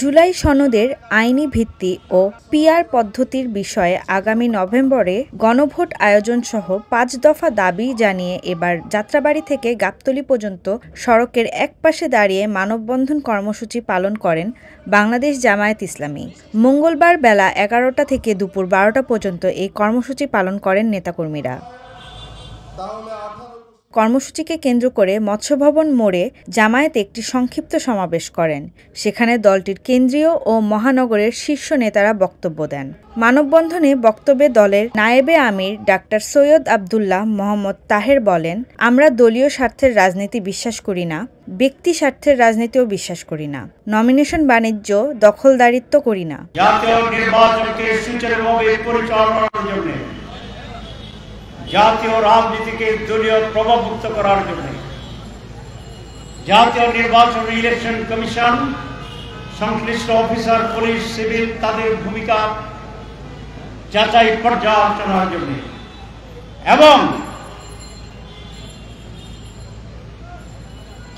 জুলাই সনদের আইনি ভিত্তি ও পিআর পদ্ধতির বিষয়ে আগামী নভেম্বরে গণভোট আয়োজনসহ ৫ দফা দাবি জানিয়ে এবার যাত্রাবাড়ী থেকে গাবতলী পর্যন্ত সড়কের একপাশে দাঁড়িয়ে মানববন্ধন কর্মসূচি পালন করেন বাংলাদেশ জামায়াত ইসলামী। মঙ্গলবার বেলা ১১টা থেকে দুপুর ১২টা পর্যন্ত এই কর্মসূচি পালন করেন নেতাকর্মীরা। কর্মসূচিকে কেন্দ্র করে মৎস্যভবন মোড়ে জামায়াত একটি সংক্ষিপ্ত সমাবেশ করেন। সেখানে দলটির কেন্দ্রীয় ও মহানগরের শীর্ষ নেতারা বক্তব্য দেন। মানববন্ধনে বক্তব্যে দলের নায়েবে আমির ডাক্তার সৈয়দ আবদুল্লাহ মোহাম্মদ তাহের বলেন, আমরা দলীয় স্বার্থের রাজনীতি বিশ্বাস করি না, ব্যক্তি স্বার্থের রাজনীতিও বিশ্বাস করি না, নমিনেশন বাণিজ্য দখলদারিত্ব করি না। জাতীয় নির্বাচনকে সুচারুভাবে পরিচালনার জন্য, জাতীয় রাজনীতিকে দলীয় প্রভাবমুক্ত করার জন্য জাতীয় নির্বাচন ইলেকশন কমিশন, সংশ্লিষ্ট অফিসার, পুলিশ, সিভিল তাদের ভূমিকা যাচাই পর্যালোচনার জন্য এবং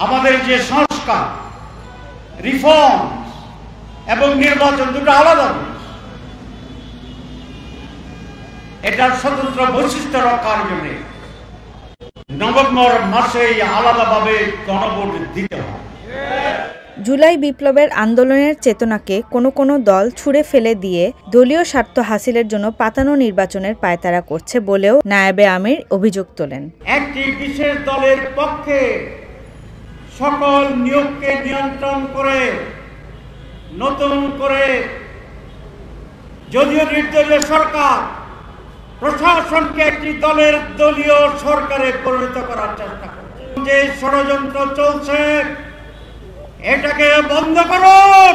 আমাদের যে সংস্কার, রিফর্ম এবং নির্বাচন দুটো আলাদা, এটার স্বতন্ত্র বৈশিষ্ট্য রক্ষার জন্য নভেম্বর মাসে আলাদাভাবে গণভোট দিতে হবে। জুলাই বিপ্লবের আন্দোলনের চেতনাকে কোনো দল ছুঁড়ে ফেলে দিয়ে দলীয় স্বার্থ হাসিলের জন্য পাতানো নির্বাচনের পায়তারা করছে বলেও নায়েবে আমির অভিযোগ তোলেন। একটি বিশেষ দলের পক্ষে সকল নিয়োগকে নিয়ন্ত্রণ করে নতুন করে যদিও নির্দলীয় সরকার প্রশাসনকে একটি দলের দলীয় সরকারে পরিণত করার চেষ্টা করছে। যে ষড়যন্ত্র চলছে এটাকে বন্ধ করুন।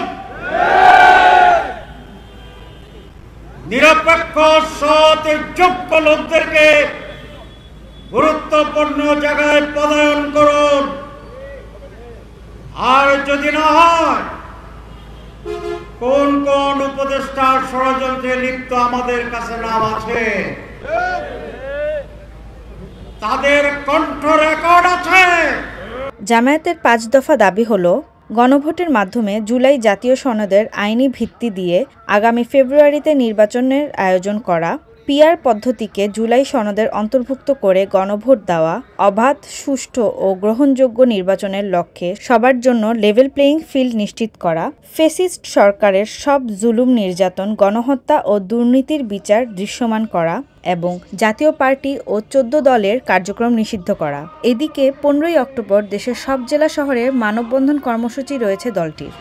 নিরপেক্ষ সৎ যোগ্য লোকদেরকে গুরুত্বপূর্ণ জায়গায় পদায়ন করুন। আর যদি না হয় কোন কোন উপদেষ্টার ষড়যন্ত্রে লিপ্ত আমাদের কাছে নাম আছে, তাদের কণ্ঠ রেকর্ড আছে। জামায়াতের ৫ দফা দাবি হলো, গণভোটের মাধ্যমে জুলাই জাতীয় সনদের আইনি ভিত্তি দিয়ে আগামী ফেব্রুয়ারিতে নির্বাচনের আয়োজন করা, পিআর পদ্ধতিকে জুলাই সনদের অন্তর্ভুক্ত করে গণভোট দেওয়া, অবাধ, সুষ্ঠু ও গ্রহণযোগ্য নির্বাচনের লক্ষ্যে সবার জন্য লেভেল প্লেয়িং ফিল্ড নিশ্চিত করা, ফ্যাসিস্ট সরকারের সব জুলুম, নির্যাতন, গণহত্যা ও দুর্নীতির বিচার দৃশ্যমান করা এবং জাতীয় পার্টি ও ১৪ দলের কার্যক্রম নিষিদ্ধ করা। এদিকে ১৫ই অক্টোবর দেশের সব জেলা শহরে মানববন্ধন কর্মসূচি রয়েছে দলটির।